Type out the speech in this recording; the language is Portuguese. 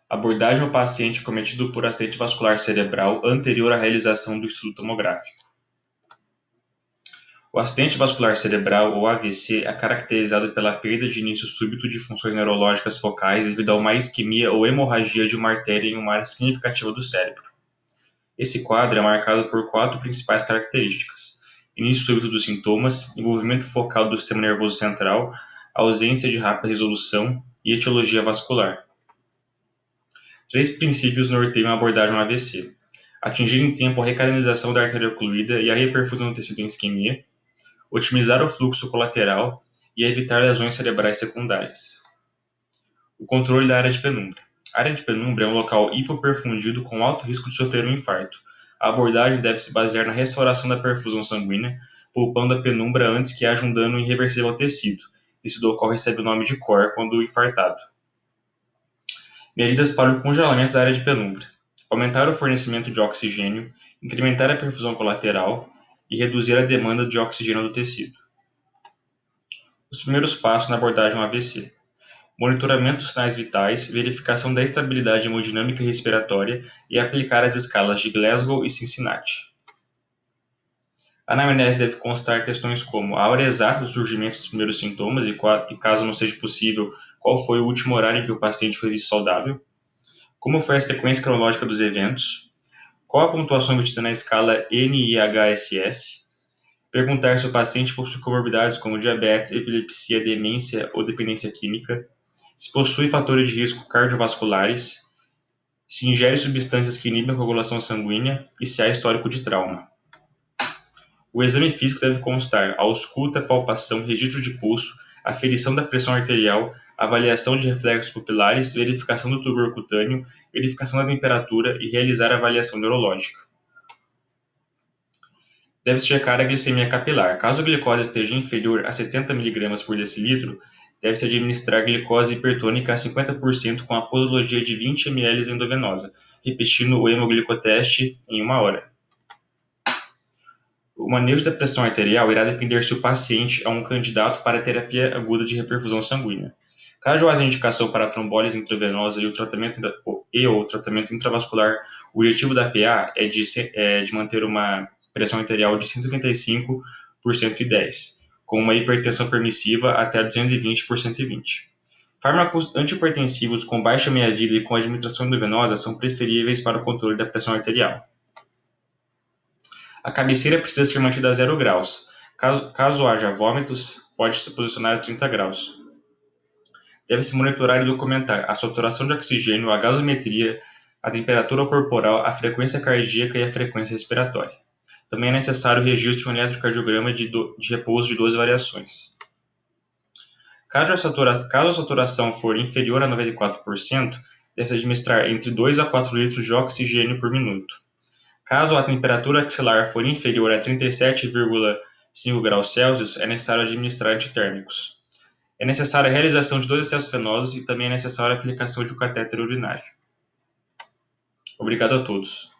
Abordagem ao paciente cometido por acidente vascular cerebral anterior à realização do estudo tomográfico. O acidente vascular cerebral, ou AVC, é caracterizado pela perda de início súbito de funções neurológicas focais devido a uma isquemia ou hemorragia de uma artéria em uma área significativa do cérebro. Esse quadro é marcado por quatro principais características: início súbito dos sintomas, envolvimento focal do sistema nervoso central, ausência de rápida resolução e etiologia vascular. Três princípios norteiam a abordagem no AVC: atingir em tempo a recanalização da artéria ocluída e a reperfusão do tecido em isquemia, otimizar o fluxo colateral e evitar lesões cerebrais secundárias. O controle da área de penumbra. A área de penumbra é um local hipoperfundido com alto risco de sofrer um infarto. A abordagem deve se basear na restauração da perfusão sanguínea, poupando a penumbra antes que haja um dano irreversível ao tecido. Esse local recebe o nome de COR quando infartado. Medidas para o congelamento da área de penumbra. Aumentar o fornecimento de oxigênio, incrementar a perfusão colateral e reduzir a demanda de oxigênio do tecido. Os primeiros passos na abordagem ao AVC. Monitoramento dos sinais vitais, verificação da estabilidade hemodinâmica e respiratória e aplicar as escalas de Glasgow e Cincinnati. A anamnese deve constar questões como a hora exata do surgimento dos primeiros sintomas e, caso não seja possível, qual foi o último horário em que o paciente foi visto saudável, como foi a sequência cronológica dos eventos, qual a pontuação emitida na escala NIHSS, perguntar se o paciente possui comorbidades como diabetes, epilepsia, demência ou dependência química, se possui fatores de risco cardiovasculares, se ingere substâncias que inibem a coagulação sanguínea e se há histórico de trauma. O exame físico deve constar ausculta, palpação, registro de pulso, aferição da pressão arterial, avaliação de reflexos pupilares, verificação do tubor cutâneo, verificação da temperatura e realizar a avaliação neurológica. Deve-se checar a glicemia capilar. Caso a glicose esteja inferior a 70 mg por decilitro, deve-se administrar glicose hipertônica a 50% com a posologia de 20 ml endovenosa, repetindo o hemoglicoteste em 1 hora. O manejo da pressão arterial irá depender se o paciente é um candidato para a terapia aguda de reperfusão sanguínea. Caso haja indicação para a trombólise intravenosa e o tratamento intravascular, o objetivo da PA é de manter uma pressão arterial de 135 por 110, com uma hipertensão permissiva até 220 por 120. Fármacos antihipertensivos com baixa meia-vida e com administração endovenosa são preferíveis para o controle da pressão arterial. A cabeceira precisa ser mantida a 0 graus. Caso haja vômitos, pode se posicionar a 30 graus. Deve-se monitorar e documentar a saturação de oxigênio, a gasometria, a temperatura corporal, a frequência cardíaca e a frequência respiratória. Também é necessário o registro de um eletrocardiograma de repouso de 12 variações. Caso a saturação for inferior a 94%, deve-se administrar entre 2 a 4 litros de oxigênio por minuto. Caso a temperatura axilar for inferior a 37,5 graus Celsius, é necessário administrar antitérmicos. É necessária a realização de 2 acessos venosos e também é necessária a aplicação de um catéter urinário. Obrigado a todos.